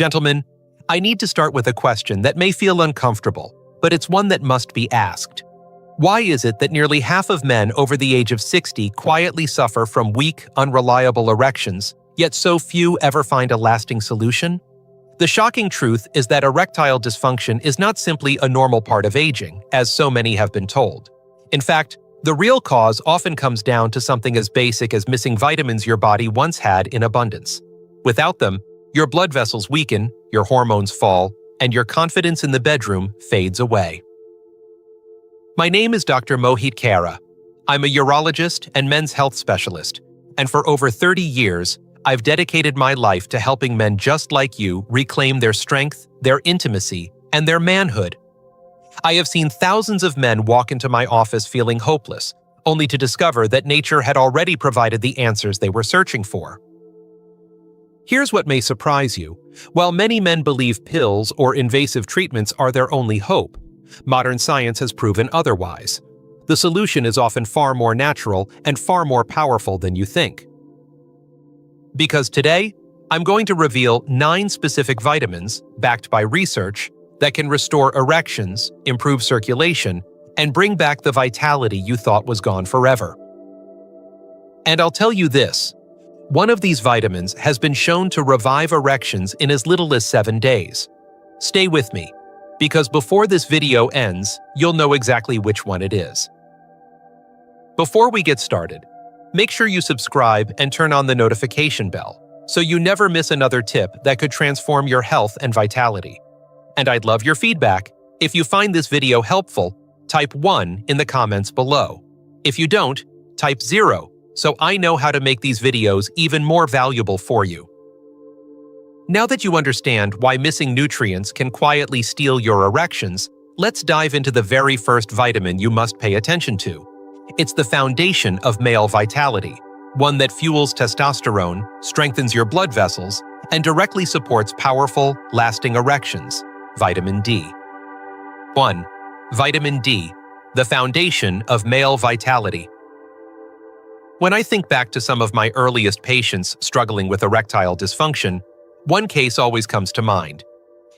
Gentlemen, I need to start with a question that may feel uncomfortable, but it's one that must be asked. Why is it that nearly half of men over the age of 60 quietly suffer from weak, unreliable erections, yet so few ever find a lasting solution? The shocking truth is that erectile dysfunction is not simply a normal part of aging, as so many have been told. In fact, the real cause often comes down to something as basic as missing vitamins your body once had in abundance. Without them, your blood vessels weaken, your hormones fall, and your confidence in the bedroom fades away. My name is Dr. Mohit Kara. I'm a urologist and men's health specialist, and for over 30 years, I've dedicated my life to helping men just like you reclaim their strength, their intimacy, and their manhood. I have seen thousands of men walk into my office feeling hopeless, only to discover that nature had already provided the answers they were searching for. Here's what may surprise you. While many men believe pills or invasive treatments are their only hope, modern science has proven otherwise. The solution is often far more natural and far more powerful than you think. Because today, I'm going to reveal 9 specific vitamins, backed by research, that can restore erections, improve circulation, and bring back the vitality you thought was gone forever. And I'll tell you this, one of these vitamins has been shown to revive erections in as little as 7 days. Stay with me, because before this video ends, you'll know exactly which one it is. Before we get started, make sure you subscribe and turn on the notification bell so you never miss another tip that could transform your health and vitality. And I'd love your feedback. If you find this video helpful, type 1 in the comments below. If you don't, type 0 so I know how to make these videos even more valuable for you. Now that you understand why missing nutrients can quietly steal your erections, let's dive into the very first vitamin you must pay attention to. It's the foundation of male vitality, one that fuels testosterone, strengthens your blood vessels, and directly supports powerful, lasting erections: vitamin D. 1. Vitamin D, the foundation of male vitality. When I think back to some of my earliest patients struggling with erectile dysfunction, one case always comes to mind.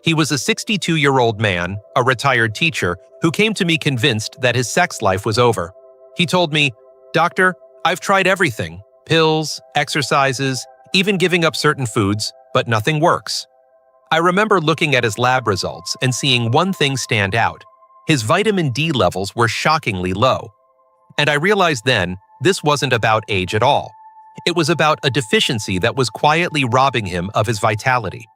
He was a 62-year-old man, a retired teacher, who came to me convinced that his sex life was over. He told me, "Doctor, I've tried everything, pills, exercises, even giving up certain foods, but nothing works." I remember looking at his lab results and seeing one thing stand out. His vitamin D levels were shockingly low. And I realized then, this wasn't about age at all. It was about a deficiency that was quietly robbing him of his vitality.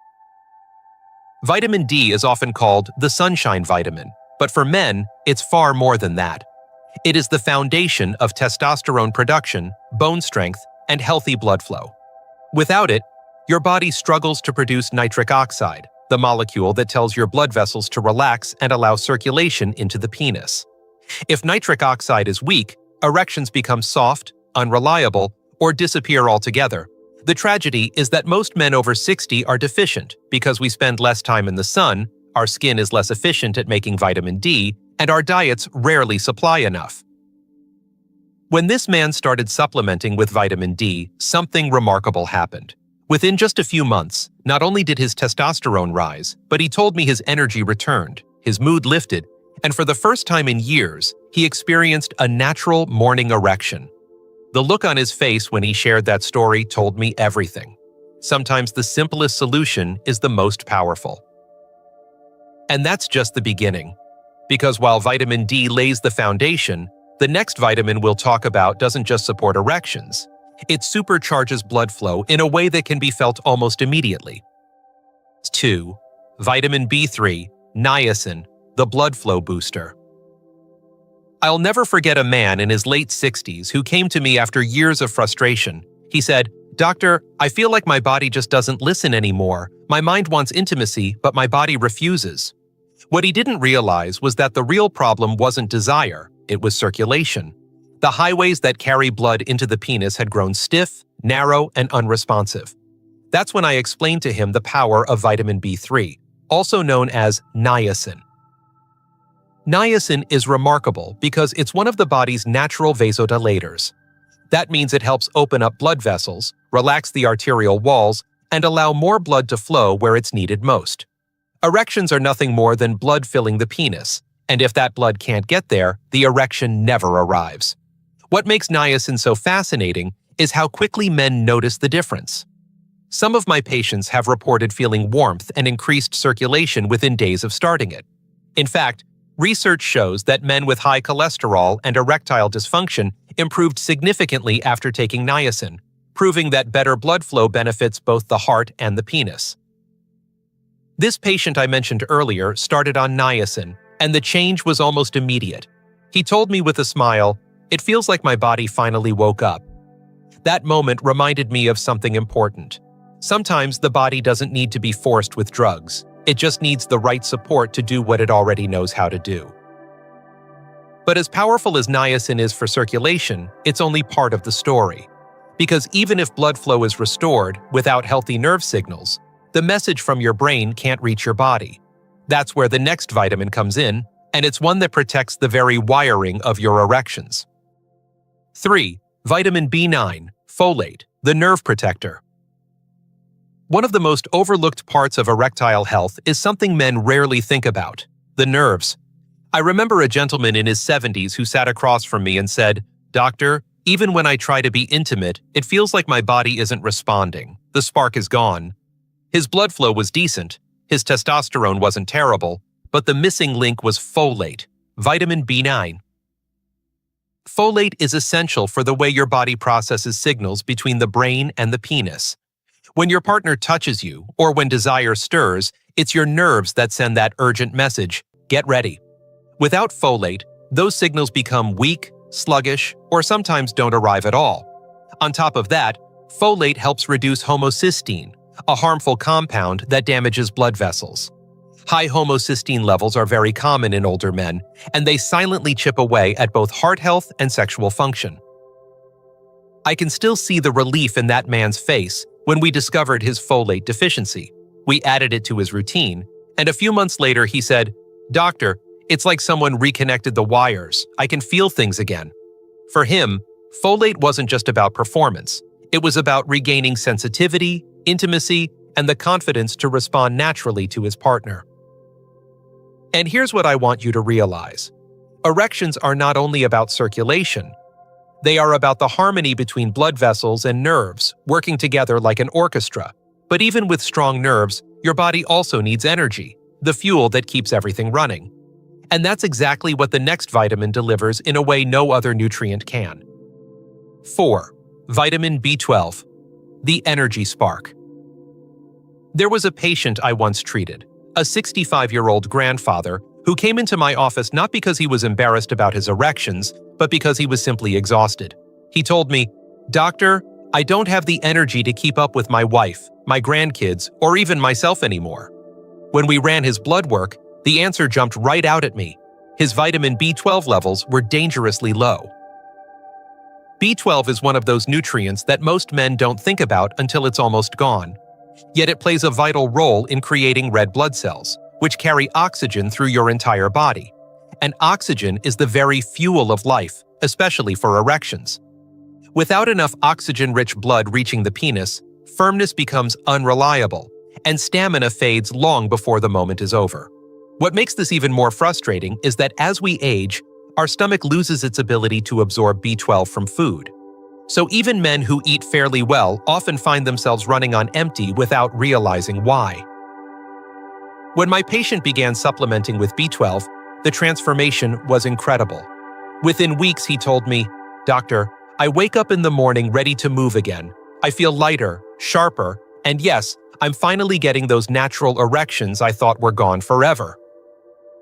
Vitamin D is often called the sunshine vitamin, but for men, it's far more than that. It is the foundation of testosterone production, bone strength, and healthy blood flow. Without it, your body struggles to produce nitric oxide, the molecule that tells your blood vessels to relax and allow circulation into the penis. If nitric oxide is weak, erections become soft, unreliable, or disappear altogether. The tragedy is that most men over 60 are deficient because we spend less time in the sun, our skin is less efficient at making vitamin D, and our diets rarely supply enough. When this man started supplementing with vitamin D, something remarkable happened. Within just a few months, not only did his testosterone rise, but he told me his energy returned, his mood lifted, and for the first time in years, he experienced a natural morning erection. The look on his face when he shared that story told me everything. Sometimes the simplest solution is the most powerful. And that's just the beginning. Because while vitamin D lays the foundation, the next vitamin we'll talk about doesn't just support erections. It supercharges blood flow in a way that can be felt almost immediately. 2. Vitamin B3, niacin, the blood flow booster. I'll never forget a man in his late 60s who came to me after years of frustration. He said, "Doctor, I feel like my body just doesn't listen anymore. My mind wants intimacy, but my body refuses." What he didn't realize was that the real problem wasn't desire, it was circulation. The highways that carry blood into the penis had grown stiff, narrow, and unresponsive. That's when I explained to him the power of vitamin B3, also known as niacin. Niacin is remarkable because it's one of the body's natural vasodilators. That means it helps open up blood vessels, relax the arterial walls, and allow more blood to flow where it's needed most. Erections are nothing more than blood filling the penis, and if that blood can't get there, the erection never arrives. What makes niacin so fascinating is how quickly men notice the difference. Some of my patients have reported feeling warmth and increased circulation within days of starting it. In fact, research shows that men with high cholesterol and erectile dysfunction improved significantly after taking niacin, proving that better blood flow benefits both the heart and the penis. This patient I mentioned earlier started on niacin, and the change was almost immediate. He told me with a smile, "It feels like my body finally woke up." That moment reminded me of something important. Sometimes the body doesn't need to be forced with drugs. It just needs the right support to do what it already knows how to do. But as powerful as niacin is for circulation, it's only part of the story. Because even if blood flow is restored without healthy nerve signals, the message from your brain can't reach your body. That's where the next vitamin comes in, and it's one that protects the very wiring of your erections. 3. Vitamin B9, folate, the nerve protector. One of the most overlooked parts of erectile health is something men rarely think about: the nerves. I remember a gentleman in his 70s who sat across from me and said, "Doctor, even when I try to be intimate, it feels like my body isn't responding. The spark is gone." His blood flow was decent, his testosterone wasn't terrible, but the missing link was folate, vitamin B9. Folate is essential for the way your body processes signals between the brain and the penis. When your partner touches you, or when desire stirs, it's your nerves that send that urgent message, "Get ready." Without folate, those signals become weak, sluggish, or sometimes don't arrive at all. On top of that, folate helps reduce homocysteine, a harmful compound that damages blood vessels. High homocysteine levels are very common in older men, and they silently chip away at both heart health and sexual function. I can still see the relief in that man's face when we discovered his folate deficiency. We added it to his routine, and a few months later he said, "Doctor, it's like someone reconnected the wires. I can feel things again." For him, folate wasn't just about performance. It was about regaining sensitivity, intimacy, and the confidence to respond naturally to his partner. And here's what I want you to realize. Erections are not only about circulation. They are about the harmony between blood vessels and nerves, working together like an orchestra. But even with strong nerves, your body also needs energy, the fuel that keeps everything running. And that's exactly what the next vitamin delivers in a way no other nutrient can. 4. Vitamin B12, the energy spark. There was a patient I once treated, a 65-year-old grandfather who came into my office not because he was embarrassed about his erections, but because he was simply exhausted. He told me, "Doctor, I don't have the energy to keep up with my wife, my grandkids, or even myself anymore." When we ran his blood work, the answer jumped right out at me. His vitamin B12 levels were dangerously low. B12 is one of those nutrients that most men don't think about until it's almost gone. Yet it plays a vital role in creating red blood cells, which carry oxygen through your entire body. And oxygen is the very fuel of life, especially for erections. Without enough oxygen-rich blood reaching the penis, firmness becomes unreliable, and stamina fades long before the moment is over. What makes this even more frustrating is that as we age, our stomach loses its ability to absorb B12 from food. So even men who eat fairly well often find themselves running on empty without realizing why. When my patient began supplementing with B12, the transformation was incredible. Within weeks, he told me, "Doctor, I wake up in the morning ready to move again. I feel lighter, sharper, and yes, I'm finally getting those natural erections I thought were gone forever."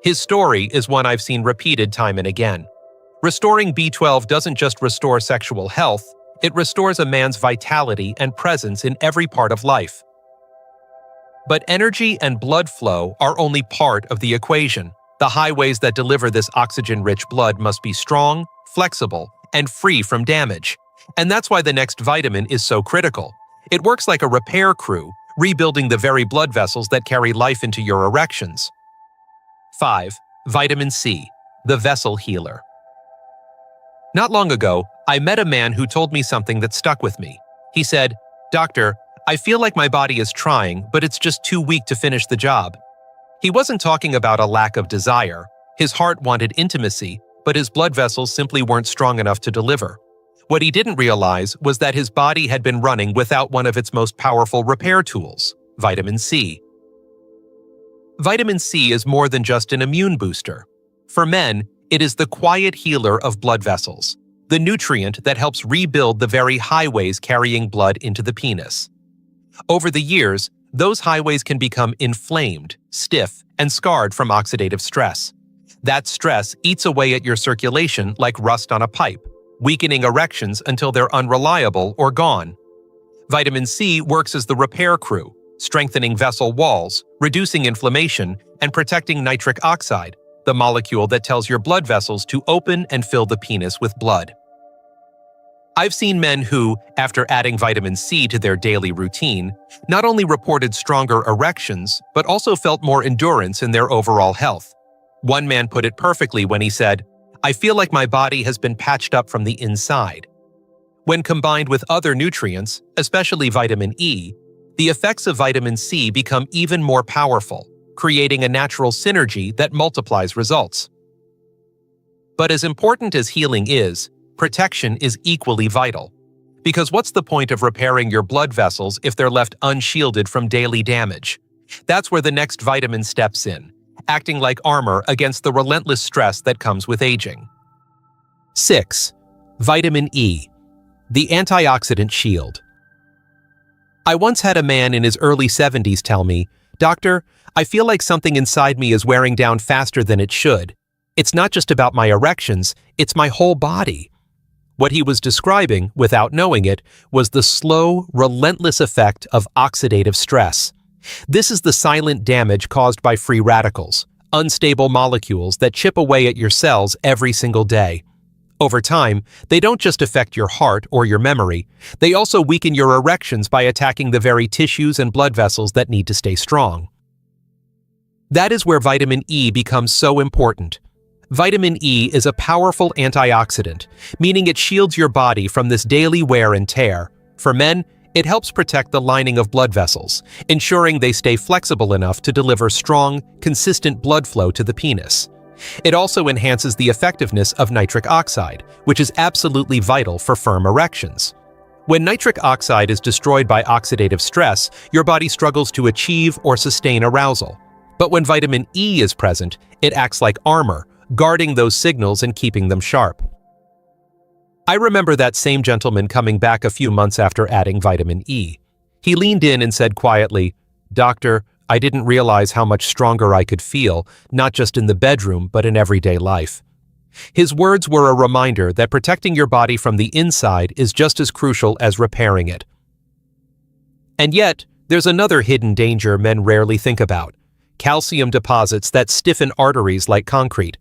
His story is one I've seen repeated time and again. Restoring B12 doesn't just restore sexual health, it restores a man's vitality and presence in every part of life. But energy and blood flow are only part of the equation. The highways that deliver this oxygen-rich blood must be strong, flexible, and free from damage. And that's why the next vitamin is so critical. It works like a repair crew, rebuilding the very blood vessels that carry life into your erections. 5. Vitamin C, the vessel healer. Not long ago, I met a man who told me something that stuck with me. He said, "Doctor, I feel like my body is trying, but it's just too weak to finish the job. He wasn't talking about a lack of desire. His heart wanted intimacy, but his blood vessels simply weren't strong enough to deliver. What he didn't realize was that his body had been running without one of its most powerful repair tools, vitamin C. Vitamin C is more than just an immune booster. For men, it is the quiet healer of blood vessels, the nutrient that helps rebuild the very highways carrying blood into the penis. Over the years, those highways can become inflamed, stiff, and scarred from oxidative stress. That stress eats away at your circulation like rust on a pipe, weakening erections until they're unreliable or gone. Vitamin C works as the repair crew, strengthening vessel walls, reducing inflammation, and protecting nitric oxide, the molecule that tells your blood vessels to open and fill the penis with blood. I've seen men who, after adding vitamin C to their daily routine, not only reported stronger erections, but also felt more endurance in their overall health. One man put it perfectly when he said, "I feel like my body has been patched up from the inside." When combined with other nutrients, especially vitamin E, the effects of vitamin C become even more powerful, creating a natural synergy that multiplies results. But as important as healing is, protection is equally vital. Because what's the point of repairing your blood vessels if they're left unshielded from daily damage? That's where the next vitamin steps in, acting like armor against the relentless stress that comes with aging. 6. Vitamin E, the antioxidant shield. I once had a man in his early 70s tell me, "Doctor, I feel like something inside me is wearing down faster than it should. It's not just about my erections, it's my whole body." What he was describing, without knowing it, was the slow, relentless effect of oxidative stress. This is the silent damage caused by free radicals, unstable molecules that chip away at your cells every single day. Over time, they don't just affect your heart or your memory, they also weaken your erections by attacking the very tissues and blood vessels that need to stay strong. That is where vitamin E becomes so important. Vitamin E is a powerful antioxidant, meaning it shields your body from this daily wear and tear. For men, it helps protect the lining of blood vessels, ensuring they stay flexible enough to deliver strong, consistent blood flow to the penis. It also enhances the effectiveness of nitric oxide, which is absolutely vital for firm erections. When nitric oxide is destroyed by oxidative stress, your body struggles to achieve or sustain arousal. But when vitamin E is present, it acts like armor, guarding those signals and keeping them sharp. I remember that same gentleman coming back a few months after adding vitamin E. He leaned in and said quietly, "Doctor, I didn't realize how much stronger I could feel, not just in the bedroom, but in everyday life." His words were a reminder that protecting your body from the inside is just as crucial as repairing it. And yet, there's another hidden danger men rarely think about: calcium deposits that stiffen arteries like concrete.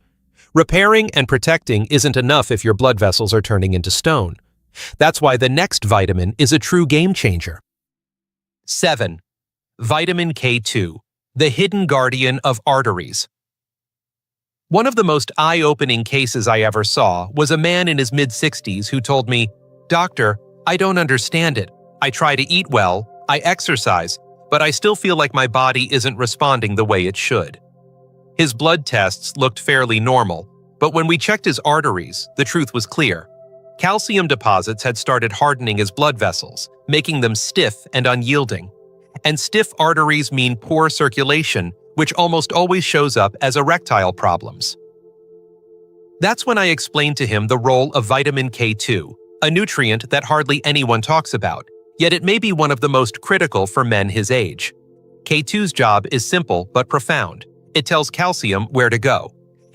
Repairing and protecting isn't enough if your blood vessels are turning into stone. That's why the next vitamin is a true game changer. 7. Vitamin K2, the hidden guardian of arteries. One of the most eye-opening cases I ever saw was a man in his mid-60s who told me, "Doctor, I don't understand it. I try to eat well, I exercise, but I still feel like my body isn't responding the way it should." His blood tests looked fairly normal, but when we checked his arteries, the truth was clear. Calcium deposits had started hardening his blood vessels, making them stiff and unyielding. And stiff arteries mean poor circulation, which almost always shows up as erectile problems. That's when I explained to him the role of vitamin K2, a nutrient that hardly anyone talks about, yet it may be one of the most critical for men his age. K2's job is simple but profound. It tells calcium where to go.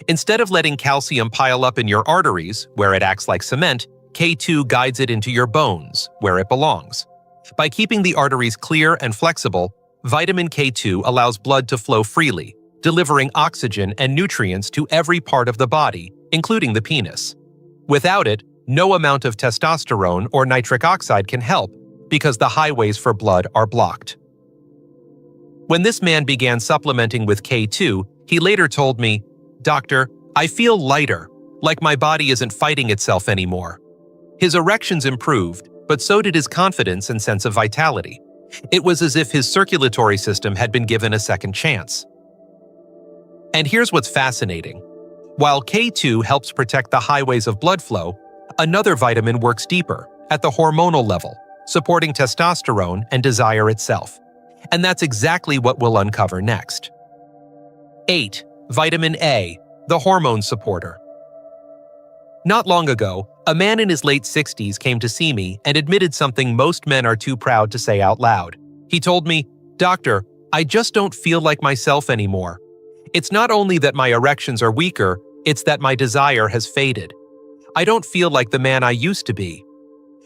Instead of letting calcium pile up in your arteries, where it acts like cement, K2 guides it into your bones, where it belongs. By keeping the arteries clear and flexible, vitamin K2 allows blood to flow freely, delivering oxygen and nutrients to every part of the body, including the penis. Without it, no amount of testosterone or nitric oxide can help, because the highways for blood are blocked. When this man began supplementing with K2, he later told me, "Doctor, I feel lighter, like my body isn't fighting itself anymore." His erections improved, but so did his confidence and sense of vitality. It was as if his circulatory system had been given a second chance. And here's what's fascinating. While K2 helps protect the highways of blood flow, another vitamin works deeper, at the hormonal level, supporting testosterone and desire itself. And that's exactly what we'll uncover next. 8. Vitamin A, the hormone supporter. Not long ago, a man in his late 60s came to see me and admitted something most men are too proud to say out loud. He told me, "Doctor, I just don't feel like myself anymore. It's not only that my erections are weaker, it's that my desire has faded. I don't feel like the man I used to be."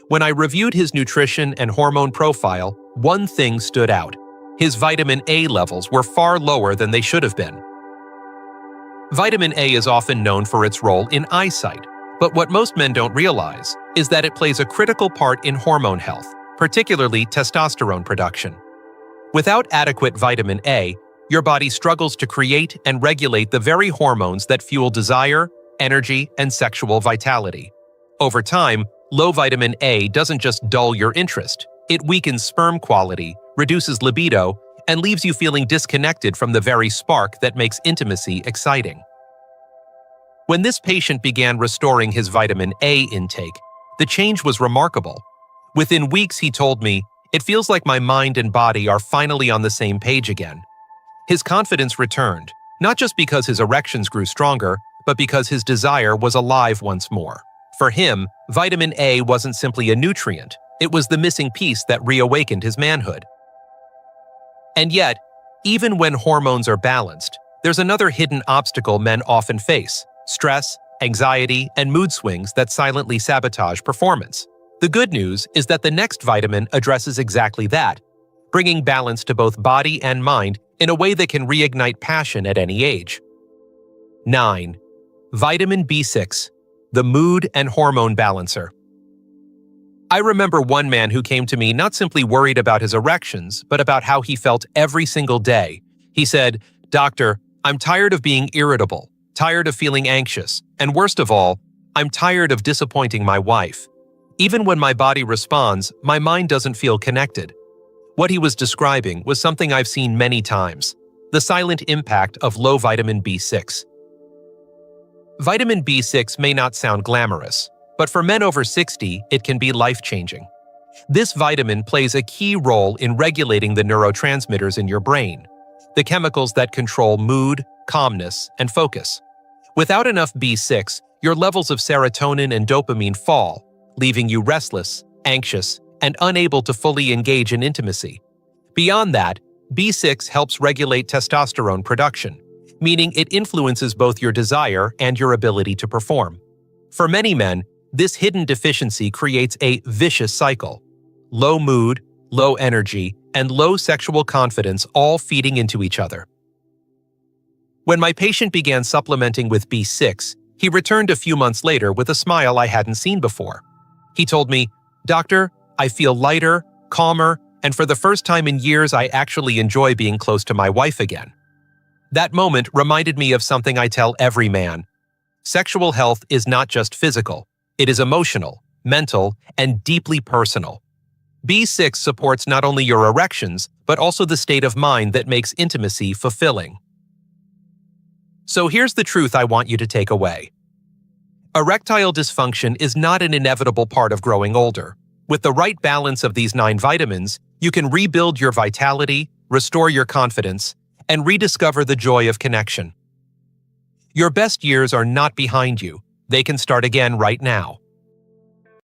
When I reviewed his nutrition and hormone profile, one thing stood out. His vitamin A levels were far lower than they should have been. Vitamin A is often known for its role in eyesight, but what most men don't realize is that it plays a critical part in hormone health, particularly testosterone production. Without adequate vitamin A, your body struggles to create and regulate the very hormones that fuel desire, energy, and sexual vitality. Over time, low vitamin A doesn't just dull your interest, it weakens sperm quality, reduces libido, and leaves you feeling disconnected from the very spark that makes intimacy exciting. When this patient began restoring his vitamin A intake, the change was remarkable. Within weeks, he told me, "It feels like my mind and body are finally on the same page again." His confidence returned, not just because his erections grew stronger, but because his desire was alive once more. For him, vitamin A wasn't simply a nutrient, it was the missing piece that reawakened his manhood. And yet, even when hormones are balanced, there's another hidden obstacle men often face: stress, anxiety, and mood swings that silently sabotage performance. The good news is that the next vitamin addresses exactly that, bringing balance to both body and mind in a way that can reignite passion at any age. 9. Vitamin B6, the mood and hormone balancer. I remember one man who came to me not simply worried about his erections, but about how he felt every single day. He said, "Doctor, I'm tired of being irritable, tired of feeling anxious, and worst of all, I'm tired of disappointing my wife. Even when my body responds, my mind doesn't feel connected." What he was describing was something I've seen many times: the silent impact of low vitamin B6. Vitamin B6 may not sound glamorous, but for men over 60, it can be life-changing. This vitamin plays a key role in regulating the neurotransmitters in your brain, the chemicals that control mood, calmness, and focus. Without enough B6, your levels of serotonin and dopamine fall, leaving you restless, anxious, and unable to fully engage in intimacy. Beyond that, B6 helps regulate testosterone production, meaning it influences both your desire and your ability to perform. For many men, this hidden deficiency creates a vicious cycle: low mood, low energy, and low sexual confidence all feeding into each other. When my patient began supplementing with B6, he returned a few months later with a smile I hadn't seen before. He told me, "Doctor, I feel lighter, calmer, and for the first time in years, I actually enjoy being close to my wife again." That moment reminded me of something I tell every man. Sexual health is not just physical, it is emotional, mental, and deeply personal. B6 supports not only your erections, but also the state of mind that makes intimacy fulfilling. So here's the truth I want you to take away. Erectile dysfunction is not an inevitable part of growing older. With the right balance of these 9 vitamins, you can rebuild your vitality, restore your confidence, and rediscover the joy of connection. Your best years are not behind you. They can start again right now.